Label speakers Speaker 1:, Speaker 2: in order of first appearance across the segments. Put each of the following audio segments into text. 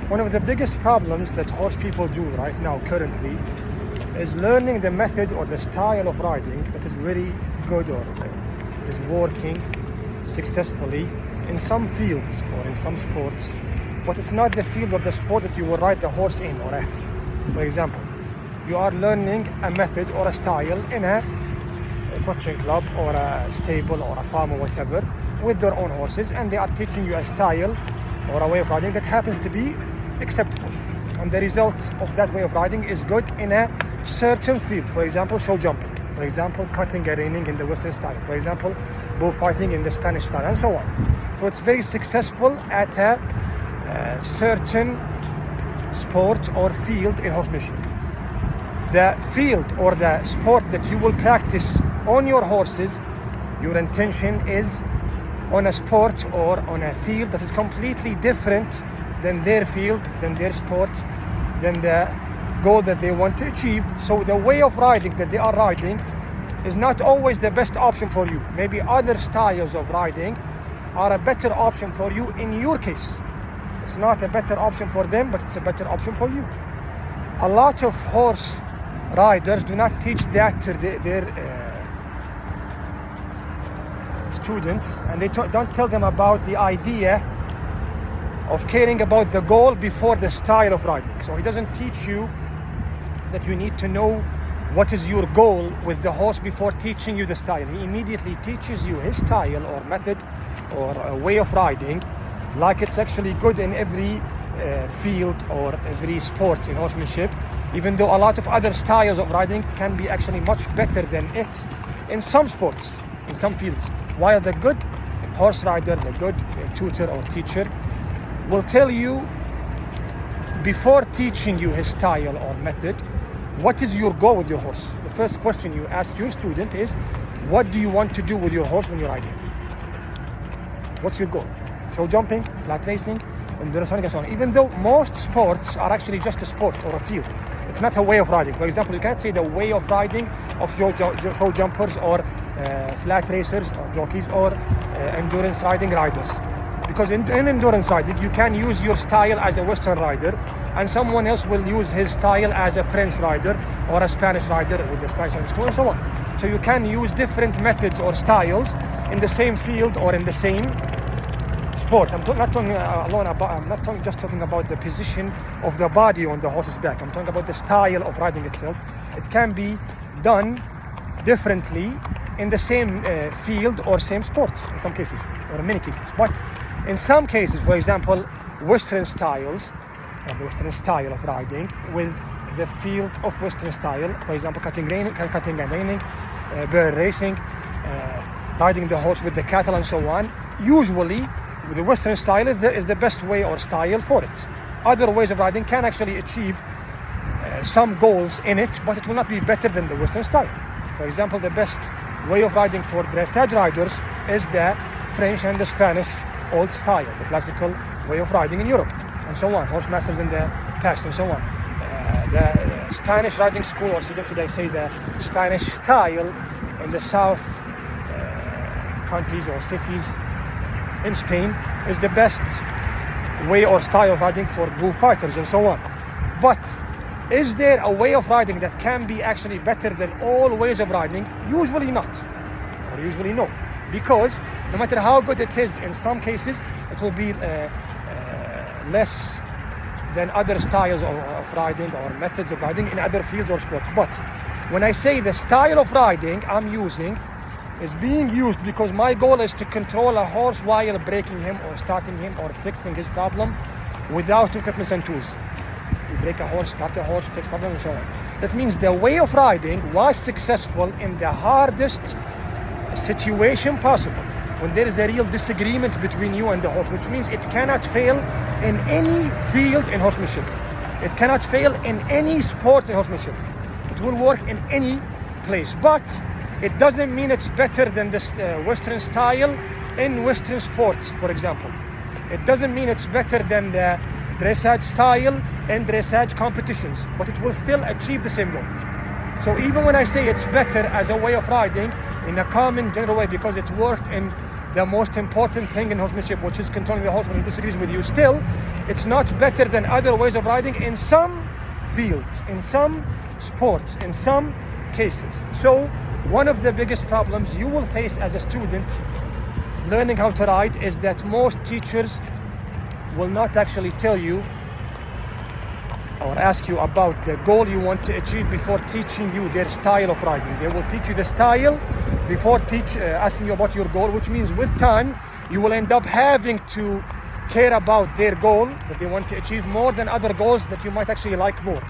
Speaker 1: One of the biggest problems that horse people do right now currently is learning the method or the style of riding that is very good or is working successfully in some fields or in some sports, but it's not the field or the sport that you will ride the horse in or at. For example, you are learning a method or a style in a equestrian club or a stable or a farm or whatever with their own horses, and they are teaching you a style or a way of riding that happens to be acceptable, and the result of that way of riding is good in a certain field. For example, show jumping, for example, cutting and reining in the Western style, for example, bullfighting in the Spanish style, and so on. So it's very successful at a certain sport or field in horsemanship. The field or the sport that you will practice on your horses, your intention is on a sport or on a field that is completely different than their field, than their sport, than the goal that they want to achieve. So the way of riding that they are riding is not always the best option for you. Maybe other styles of riding are a better option for you in your case. It's not a better option for them, but it's a better option for you. A lot of horse riders do not teach that to their students, and they don't tell them about the idea of caring about the goal before the style of riding. So he doesn't teach you that you need to know what is your goal with the horse before teaching you the style. He immediately teaches you his style or method or a way of riding like it's actually good in every field or every sport in horsemanship, even though a lot of other styles of riding can be actually much better than it in some sports, in some fields. While the good horse rider, the good tutor or teacher will tell you before teaching you his style or method, what is your goal with your horse? The first question you ask your student is, what do you want to do with your horse when you're riding? What's your goal? Show jumping, flat racing, endurance running, and so on. Even though most sports are actually just a sport or a field. It's not a way of riding. For example, you can't say the way of riding of show jumpers or flat racers or jockeys or endurance riding riders. Because in endurance riding, you can use your style as a Western rider, and someone else will use his style as a French rider or a Spanish rider with the Spanish and so on. So you can use different methods or styles in the same field or in the same sport. I'm not just talking about the position of the body on the horse's back. I'm talking about the style of riding itself. It can be done differently in the same field or same sport in some cases, or in many cases. But in some cases, for example, Western styles, or the Western style of riding with the field of Western style, for example, cutting and reining, bird racing, riding the horse with the cattle and so on, usually the Western style is the best way or style for it. Other ways of riding can actually achieve some goals in it, but it will not be better than the Western style. For example, the best way of riding for dressage riders is the French and the Spanish old style, the classical way of riding in Europe, and so on, horse masters in the past, and so on. The Spanish riding school, or should I say the Spanish style in the south countries or cities in Spain is the best way or style of riding for bullfighters and so on. But is there a way of riding that can be actually better than all ways of riding? Usually not, or usually no, because no matter how good it is, in some cases it will be less than other styles of riding or methods of riding in other fields or sports. But when I say the style of riding I'm using is being used because my goal is to control a horse while breaking him or starting him or fixing his problem without equipment and tools. You break a horse, start a horse, fix problems and so on. That means the way of riding was successful in the hardest situation possible, when there is a real disagreement between you and the horse, which means it cannot fail in any field in horsemanship. It cannot fail in any sport in horsemanship. It will work in any place, but it doesn't mean it's better than this Western style in Western sports, for example. It doesn't mean it's better than the dressage style in dressage competitions, but it will still achieve the same goal. So even when I say it's better as a way of riding in a common general way because it worked in the most important thing in horsemanship, which is controlling the horse when he disagrees with you. Still, it's not better than other ways of riding in some fields, in some sports, in some cases. So one of the biggest problems you will face as a student learning how to ride is that most teachers will not actually tell you or ask you about the goal you want to achieve before teaching you their style of riding. They will teach you the style before asking you about your goal, which means with time you will end up having to care about their goal that they want to achieve more than other goals that you might actually like more.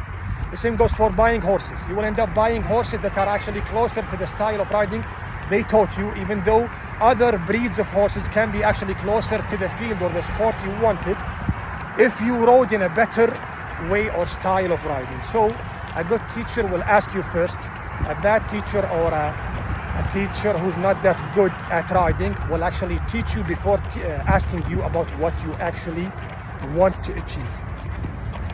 Speaker 1: The same goes for buying horses. You will end up buying horses that are actually closer to the style of riding they taught you, even though other breeds of horses can be actually closer to the field or the sport you wanted if you rode in a better way or style of riding. So a good teacher will ask you first. A bad teacher or a teacher who's not that good at riding will actually teach you before asking you about what you actually want to achieve.